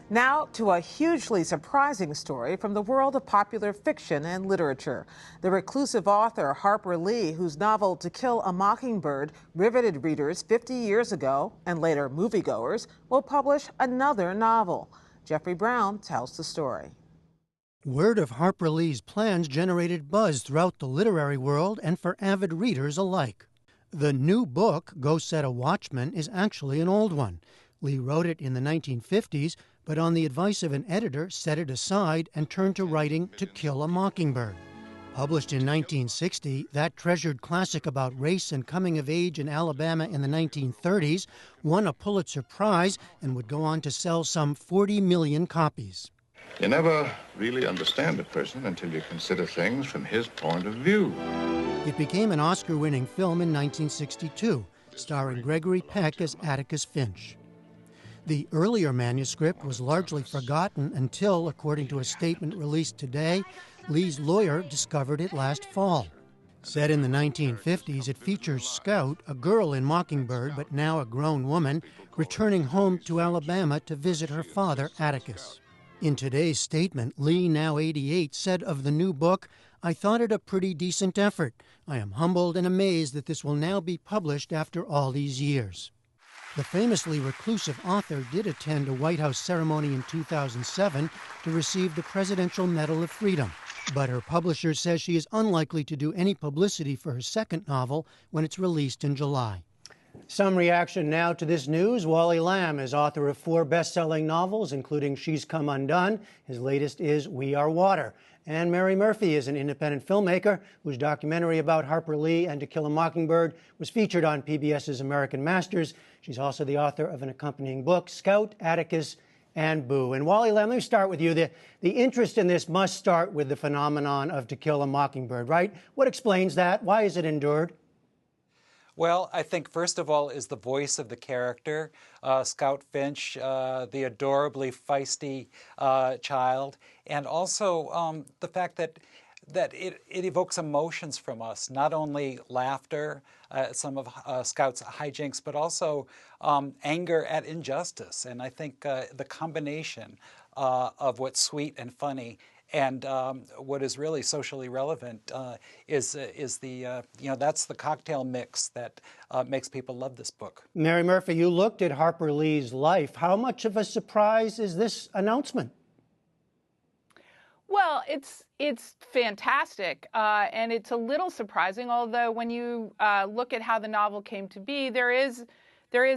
Now to a hugely surprising story from the world of popular fiction and literature. The reclusive author Harper Lee, whose novel To Kill a Mockingbird riveted readers 50 years ago and later moviegoers, will publish another novel. Jeffrey Brown tells the story. Word of Harper Lee's plans generated buzz throughout the literary world and for avid readers alike. The new book, Go Set A Watchman, is actually an old one. Lee wrote it in the 1950s, but on the advice of an editor, set it aside and turned to writing To Kill a Mockingbird. Published in 1960, that treasured classic about race and coming of age in Alabama in the 1930s won a Pulitzer Prize and would go on to sell some 40 million copies. You never really understand a person until you consider things from his point of view. It became an Oscar-winning film in 1962, starring Gregory Peck as Atticus Finch. The earlier manuscript was largely forgotten until, according to a statement released today, Lee's lawyer discovered it last fall. Set in the 1950s, it features Scout, a girl in Mockingbird but now a grown woman, returning home to Alabama to visit her father, Atticus. In today's statement, Lee, now 88, said of the new book, "I thought it a pretty decent effort. I am humbled and amazed that this will now be published after all these years." The famously reclusive author did attend a White House ceremony in 2007 to receive the Presidential Medal of Freedom, but her publisher says she is unlikely to do any publicity for her second novel when it's released in July. Some reaction now to this news. Wally Lamb is author of 4 best-selling novels, including She's Come Undone. His latest is We Are Water. And Mary Murphy is an independent filmmaker whose documentary about Harper Lee and To Kill a Mockingbird was featured on PBS's American Masters. She's also the author of an accompanying book, Scout, Atticus, and Boo. And Wally Lamb, let me start with you. The interest in this must start with the phenomenon of To Kill a Mockingbird, right? What explains that? Why has it endured? Well, I think first of all is the voice of the character, Scout Finch, the adorably feisty child, and also the fact that it evokes emotions from us, not only laughter at some of Scout's hijinks, but also anger at injustice. And I think the combination of what's sweet and funny and what is really socially relevant is the that's the cocktail mix that makes people love this book. Mary Murphy, you looked at Harper Lee's life. How much of a surprise is this announcement? Well, it's fantastic, and it's a little surprising. Although when you look at how the novel came to be, there is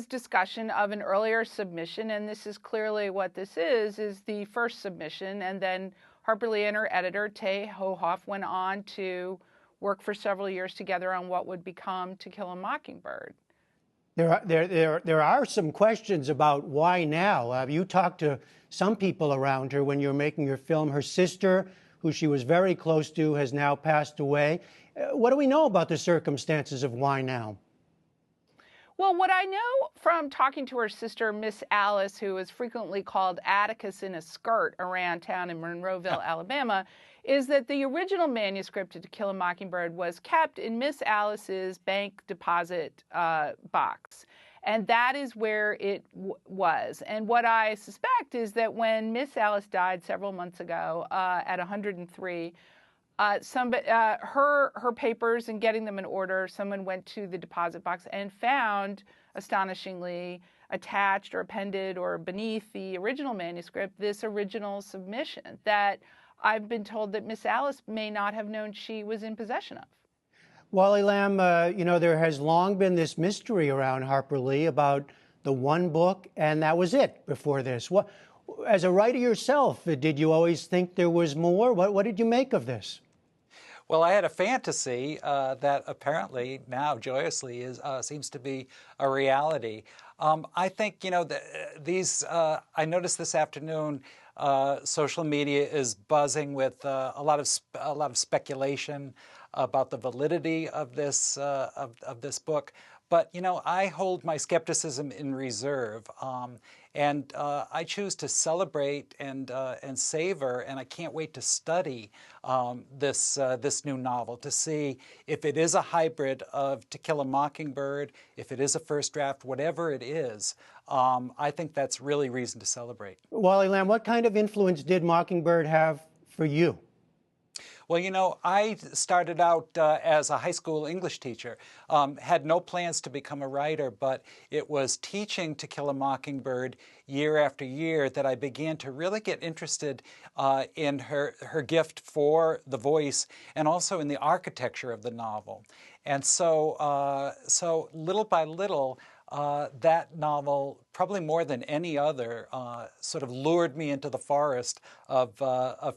discussion of an earlier submission, and this is clearly what this is the first submission, and then Harper Lee and her editor, Tay Hohoff, went on to work for several years together on what would become To Kill a Mockingbird. There are some questions about why now. You talked to some people around her when you were making your film. Her sister, who she was very close to, has now passed away. What do we know about the circumstances of why now? Well, what I know from talking to her sister, Miss Alice, who is frequently called Atticus in a skirt around town in Monroeville, Alabama, is that the original manuscript of To Kill a Mockingbird was kept in Miss Alice's bank deposit box. And that is where it was. And what I suspect is that when Miss Alice died several months ago at 103, her papers and getting them in order, someone went to the deposit box and found, astonishingly, attached or appended or beneath the original manuscript, this original submission that I've been told that Miss Alice may not have known she was in possession of. Wally Lamb, there has long been this mystery around Harper Lee about the one book, and that was it before this. As a writer yourself, did you always think there was more? What did you make of this? Well, I had a fantasy that apparently now joyously seems to be a reality. I think, I noticed this afternoon social media is buzzing with a lot of speculation about the validity of this book. But I hold my skepticism in reserve, and I choose to celebrate and savor. And I can't wait to study this new novel to see if it is a hybrid of To Kill a Mockingbird, if it is a first draft, whatever it is. I think that's really reason to celebrate. Wally Lamb, what kind of influence did Mockingbird have for you? Well, you know, I started out as a high school English teacher, had no plans to become a writer, but it was teaching To Kill a Mockingbird year after year that I began to really get interested in her gift for the voice and also in the architecture of the novel. And so, so little by little, that novel, probably more than any other, sort of lured me into the forest of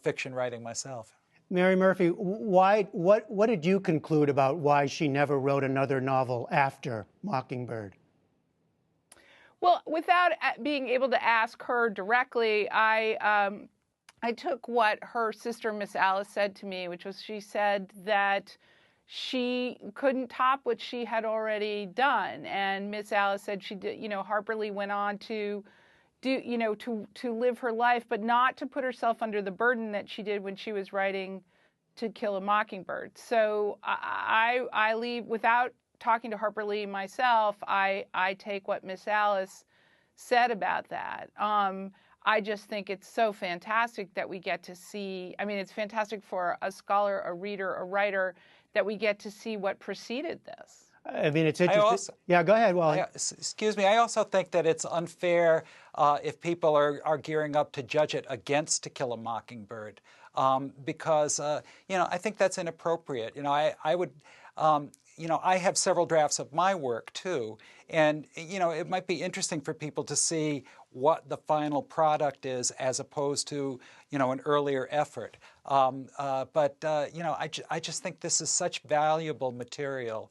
fiction writing myself. Mary Murphy, what did you conclude about why she never wrote another novel after Mockingbird? Well, without being able to ask her directly, I took what her sister, Miss Alice, said to me, which was she said that she couldn't top what she had already done. And Miss Alice said she did, you know, Harper Lee went on to do, you know, to live her life, but not to put herself under the burden that she did when she was writing To Kill a Mockingbird. So I leave without talking to Harper Lee myself. I take what Miss Alice said about that. I just think it's so fantastic that we get to see. I mean, it's fantastic for a scholar, a reader, a writer that we get to see what preceded this. I mean, it's interesting. Yeah, go ahead, Wally. Excuse me. I also think that it's unfair if people are gearing up to judge it against To Kill a Mockingbird, because you know, I think that's inappropriate. You know, I would. You know, I have several drafts of my work too, and you know, it might be interesting for people to see what the final product is as opposed to, you know, an earlier effort. But you know, I just think this is such valuable material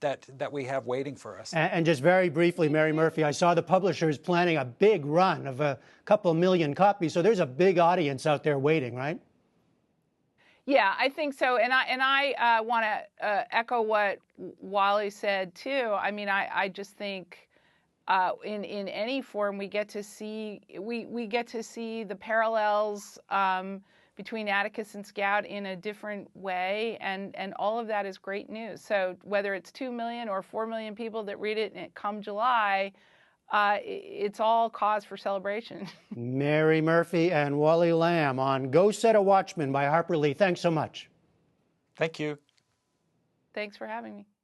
that we have waiting for us. And just very briefly, Mary Murphy, I saw the publishers planning a big run of a couple million copies, so there's a big audience out there waiting, right? Yeah, I think so, and I want to echo what Wally said too. I mean, I just think in any form we get to see we get to see the parallels between Atticus and Scout in a different way, and all of that is great news. So whether it's 2 million or 4 million people that read it come July, it's all cause for celebration. Mary Murphy and Wally Lamb on Go Set a Watchman by Harper Lee. Thanks so much. Thank you. Thanks for having me.